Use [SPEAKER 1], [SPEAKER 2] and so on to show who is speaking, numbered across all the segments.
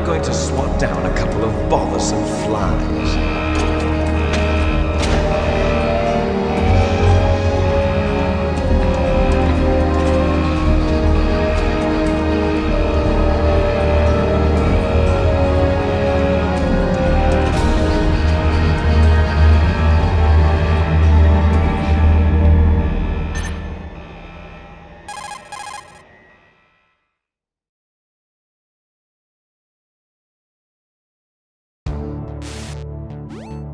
[SPEAKER 1] going to swat down a couple of bothersome flies.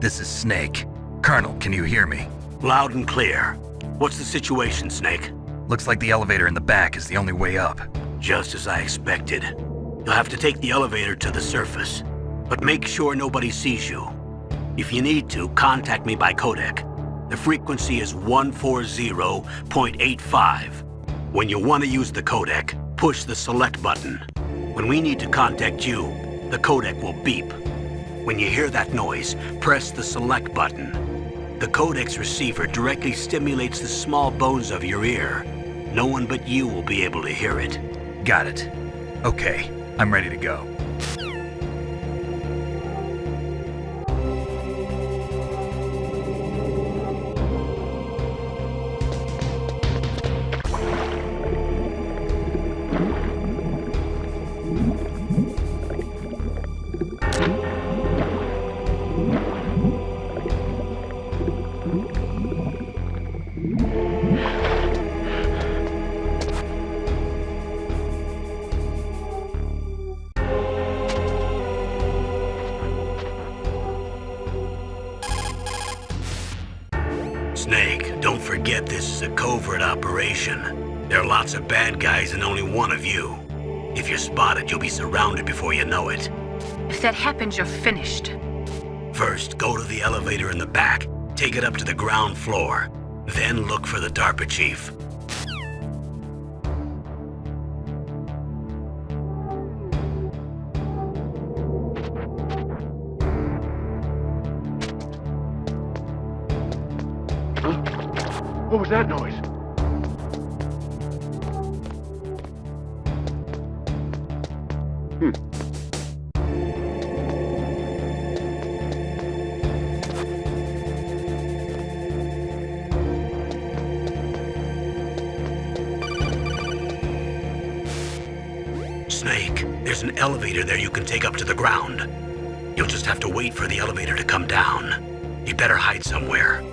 [SPEAKER 2] This is Snake. Colonel, can you hear me?
[SPEAKER 3] Loud and clear. What's the situation, Snake?
[SPEAKER 2] Looks like the elevator in the back is the only way up.
[SPEAKER 3] Just as I expected. You'll have to take the elevator to the surface, but make sure nobody sees you. If you need to, contact me by codec. The frequency is 140.85. When you want to use the codec, push the select button. When we need to contact you, the codec will beep. When you hear that noise, press the select button. The codec's receiver directly stimulates the small bones of your ear. No one but you will be able to hear it.
[SPEAKER 2] Got it. Okay, I'm ready to go.
[SPEAKER 3] Snake, don't forget this is a covert operation. There are lots of bad guys and only one of you. If you're spotted, you'll be surrounded before you know it.
[SPEAKER 4] If that happens, you're finished.
[SPEAKER 3] First, go to the elevator in the back, take it up to the ground floor. Then look for the DARPA chief.
[SPEAKER 5] What was that noise?
[SPEAKER 3] Snake, there's an elevator there you can take up to the ground. You'll just have to wait for the elevator to come down. You'd better hide somewhere.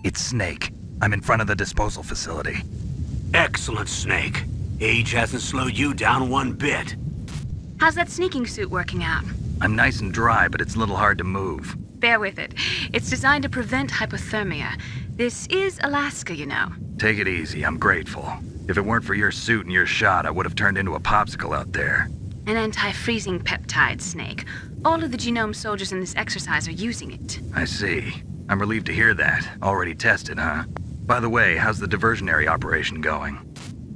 [SPEAKER 2] It's Snake. I'm in front of the disposal facility.
[SPEAKER 3] Excellent, Snake. Age hasn't slowed you down one bit.
[SPEAKER 4] How's that sneaking suit working out?
[SPEAKER 2] I'm nice and dry, but it's a little hard to move.
[SPEAKER 4] Bear with it. It's designed to prevent hypothermia. This is Alaska, you know.
[SPEAKER 2] Take it easy, I'm grateful. If it weren't for your suit and your shot, I would have turned into a popsicle out there.
[SPEAKER 4] An anti-freezing peptide, Snake. All of the genome soldiers in this exercise are using it.
[SPEAKER 2] I see. I'm relieved to hear that. Already tested, huh? By the way, how's the diversionary operation going?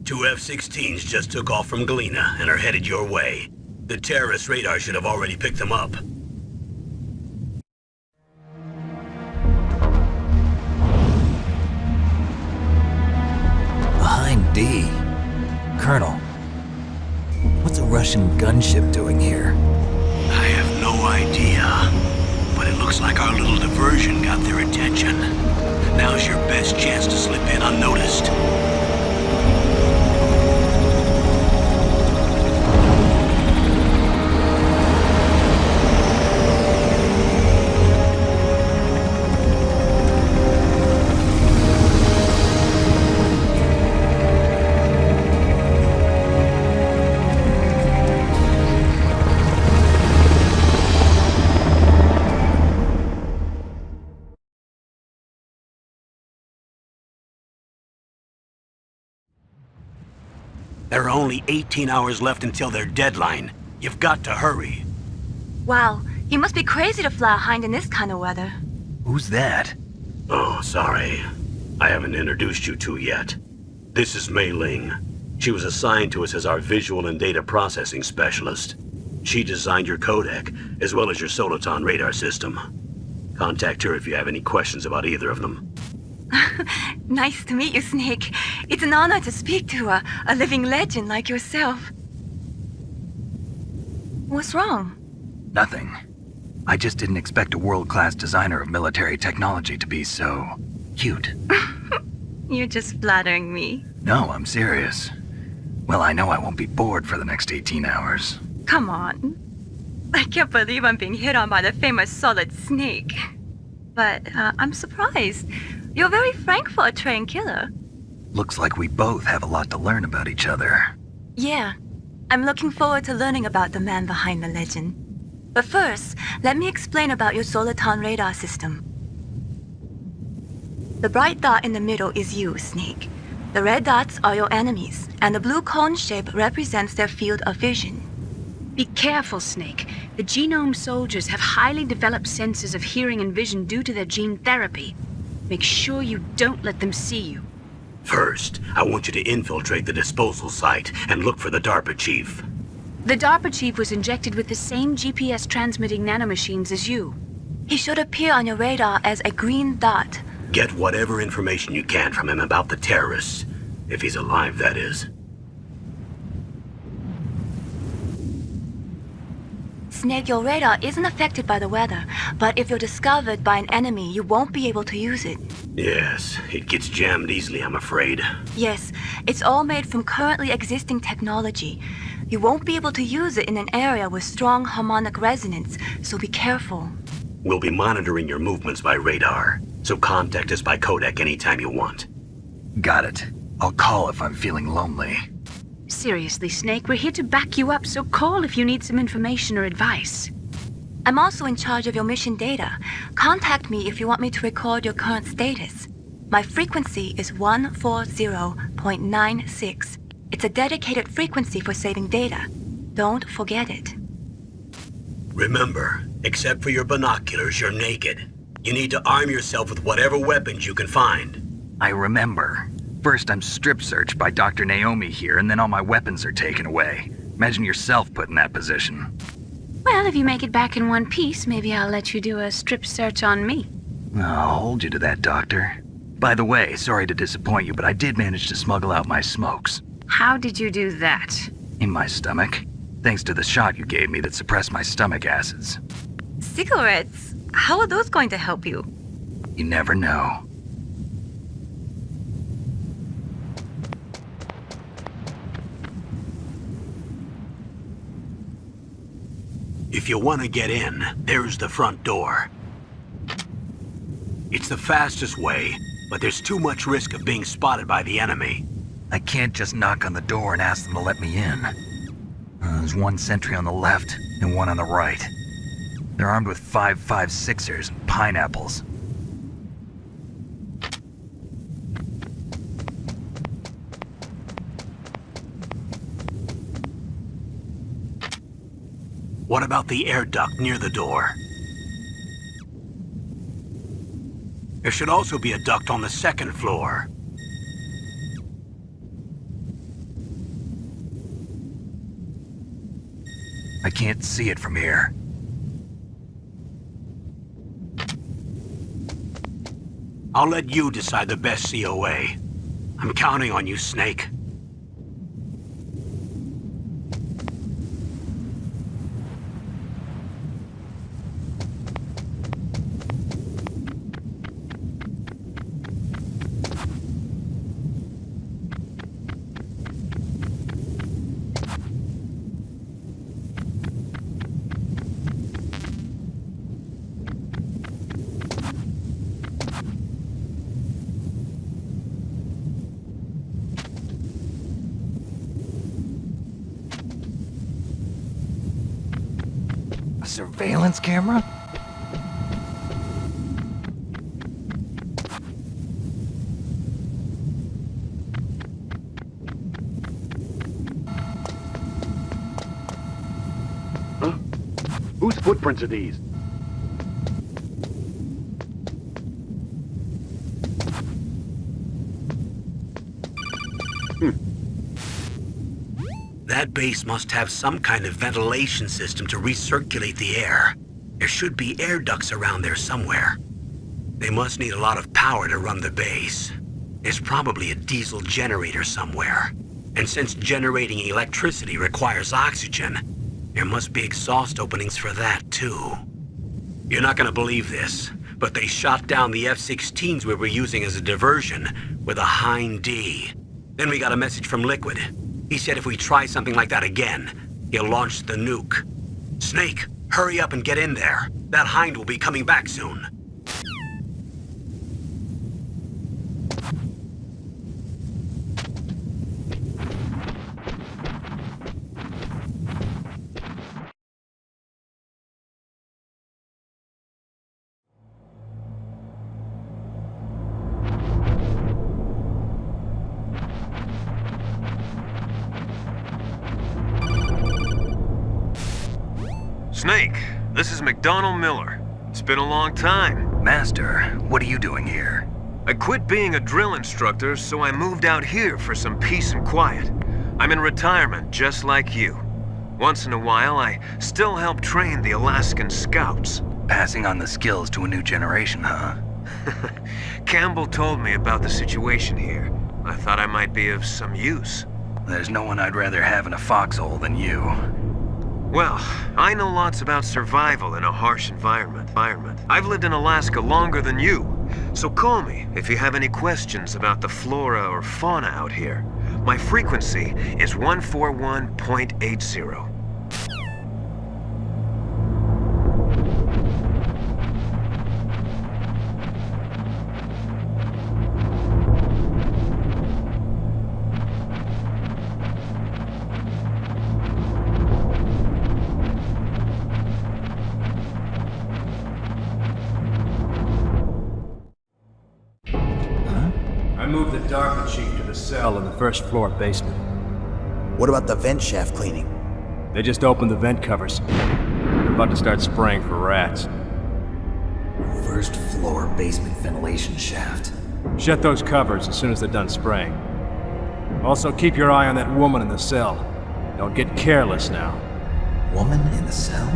[SPEAKER 3] 2 F-16s just took off from Galena and are headed your way. The terrorist radar should have already picked them up.
[SPEAKER 6] Behind D. Colonel, what's a Russian gunship doing here?
[SPEAKER 3] I have no idea, but it looks like our little diversion got their attention. Now's your best chance to slip in unnoticed. There are only 18 hours left until their deadline. You've got to hurry.
[SPEAKER 7] Wow, you must be crazy to fly a hind in this kind of weather.
[SPEAKER 2] Who's that?
[SPEAKER 3] Oh, sorry. I haven't introduced you to yet. This is Mei Ling. She was assigned to us as our visual and data processing specialist. She designed your codec, as well as your Soliton radar system. Contact her if you have any questions about either of them.
[SPEAKER 7] Nice to meet you, Snake. It's an honor to speak to a living legend like yourself. What's wrong?
[SPEAKER 2] Nothing. I just didn't expect a world-class designer of military technology to be so cute.
[SPEAKER 7] You're just flattering me.
[SPEAKER 2] No, I'm serious. Well, I know I won't be bored for the next 18 hours.
[SPEAKER 7] Come on. I can't believe I'm being hit on by the famous Solid Snake. But I'm surprised. You're very frank for a trained killer.
[SPEAKER 2] Looks like we both have a lot to learn about each other.
[SPEAKER 7] Yeah. I'm looking forward to learning about the man behind the legend. But first, let me explain about your Soliton radar system. The bright dot in the middle is you, Snake. The red dots are your enemies, and the blue cone shape represents their field of vision.
[SPEAKER 4] Be careful, Snake. The genome soldiers have highly developed senses of hearing and vision due to their gene therapy. Make sure you don't let them see you.
[SPEAKER 3] First, I want you to infiltrate the disposal site and look for the DARPA chief.
[SPEAKER 4] The DARPA chief was injected with the same GPS transmitting nanomachines as you.
[SPEAKER 7] He should appear on your radar as a green dot.
[SPEAKER 3] Get whatever information you can from him about the terrorists. If he's alive, that is.
[SPEAKER 7] Snake, your radar isn't affected by the weather, but if you're discovered by an enemy, you won't be able to use it.
[SPEAKER 3] Yes, it gets jammed easily, I'm afraid.
[SPEAKER 7] Yes, it's all made from currently existing technology. You won't be able to use it in an area with strong harmonic resonance, so be careful.
[SPEAKER 3] We'll be monitoring your movements by radar, so contact us by codec anytime you want.
[SPEAKER 2] Got it. I'll call if I'm feeling lonely.
[SPEAKER 4] Seriously, Snake, we're here to back you up, so call if you need some information or advice.
[SPEAKER 7] I'm also in charge of your mission data. Contact me if you want me to record your current status. My frequency is 140.96. It's a dedicated frequency for saving data. Don't forget it.
[SPEAKER 3] Remember, except for your binoculars, you're naked. You need to arm yourself with whatever weapons you can find.
[SPEAKER 2] I remember. First, I'm strip searched by Dr. Naomi here, and then all my weapons are taken away. Imagine yourself put in that position.
[SPEAKER 4] Well, if you make it back in one piece, maybe I'll let you do a strip search on me.
[SPEAKER 2] I'll hold you to that, Doctor. By the way, sorry to disappoint you, but I did manage to smuggle out my smokes.
[SPEAKER 4] How did you do that?
[SPEAKER 2] In my stomach. Thanks to the shot you gave me that suppressed my stomach acids.
[SPEAKER 7] Cigarettes? How are those going to help you?
[SPEAKER 2] You never know.
[SPEAKER 3] If you want to get in, there's the front door. It's the fastest way, but there's too much risk of being spotted by the enemy.
[SPEAKER 2] I can't just knock on the door and ask them to let me in. There's one sentry on the left and one on the right. They're armed with 5.56ers and pineapples.
[SPEAKER 3] What about the air duct near the door? There should also be a duct on the second floor.
[SPEAKER 2] I can't see it from here.
[SPEAKER 3] I'll let you decide the best COA. I'm counting on you, Snake.
[SPEAKER 6] A surveillance camera?
[SPEAKER 5] Huh? Whose footprints are these?
[SPEAKER 3] That base must have some kind of ventilation system to recirculate the air. There should be air ducts around there somewhere. They must need a lot of power to run the base. There's probably a diesel generator somewhere. And since generating electricity requires oxygen, there must be exhaust openings for that too. You're not gonna believe this, but they shot down the F-16s we were using as a diversion with a Hind D. Then we got a message from Liquid. He said if we try something like that again, he'll launch the nuke. Snake, hurry up and get in there. That Hind will be coming back soon.
[SPEAKER 8] Snake, this is McDonald Miller. It's been a long time.
[SPEAKER 2] Master, what are you doing here?
[SPEAKER 8] I quit being a drill instructor, so I moved out here for some peace and quiet. I'm in retirement, just like you. Once in a while, I still help train the Alaskan Scouts.
[SPEAKER 2] Passing on the skills to a new generation, huh?
[SPEAKER 8] Campbell told me about the situation here. I thought I might be of some use.
[SPEAKER 2] There's no one I'd rather have in a foxhole than you.
[SPEAKER 8] Well, I know lots about survival in a harsh environment. I've lived in Alaska longer than you, so call me if you have any questions about the flora or fauna out here. My frequency is 141.80.
[SPEAKER 9] Moved the DARPA chief to the cell in the first floor basement.
[SPEAKER 10] What about the vent shaft cleaning?
[SPEAKER 9] They just opened the vent covers. They're about to start spraying for rats.
[SPEAKER 6] First floor basement ventilation shaft.
[SPEAKER 9] Shut those covers as soon as they're done spraying. Also, keep your eye on that woman in the cell. Don't get careless now.
[SPEAKER 6] Woman in the cell?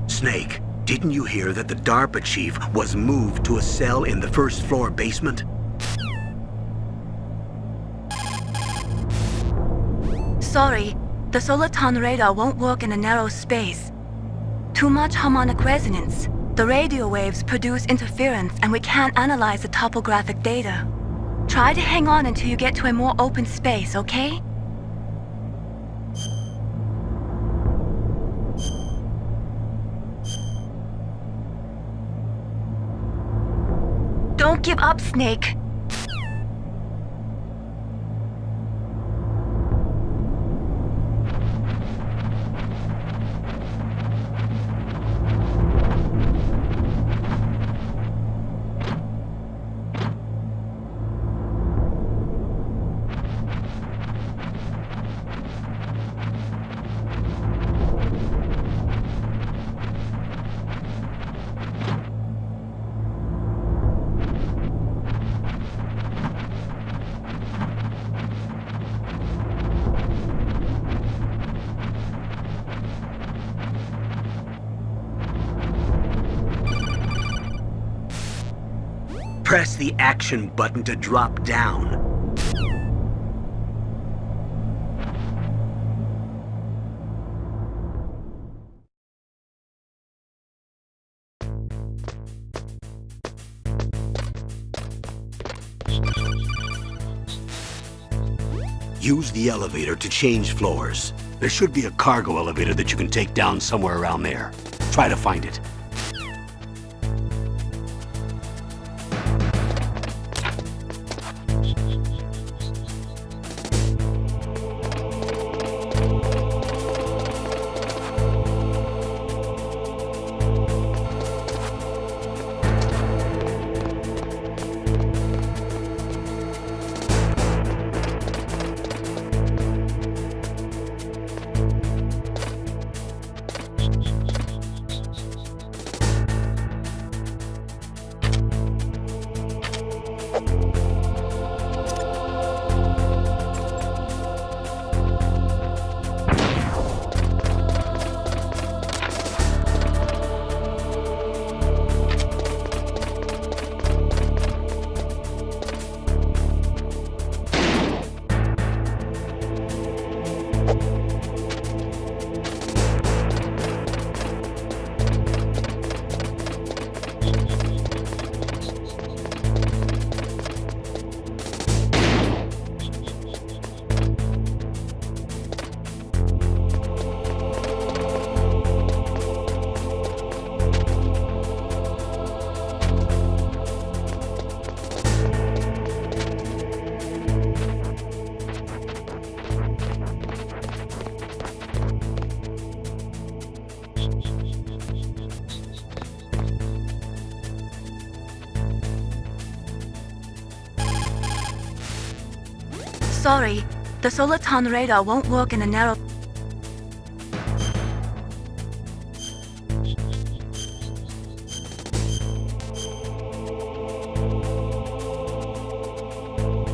[SPEAKER 3] Snake, didn't you hear that the DARPA chief was moved to a cell in the first floor basement?
[SPEAKER 7] Sorry, The soliton radar won't work in a narrow space. Too much harmonic resonance. The radio waves produce interference and we can't analyze the topographic data. Try to hang on until you get to a more open space, okay? Don't give up, Snake.
[SPEAKER 3] Press the action button to drop down. Use the elevator to change floors. There should be a cargo elevator that you can take down somewhere around there. Try to find it.
[SPEAKER 7] Sorry, the soliton radar won't work in a narrow...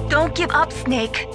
[SPEAKER 7] Don't give up, Snake.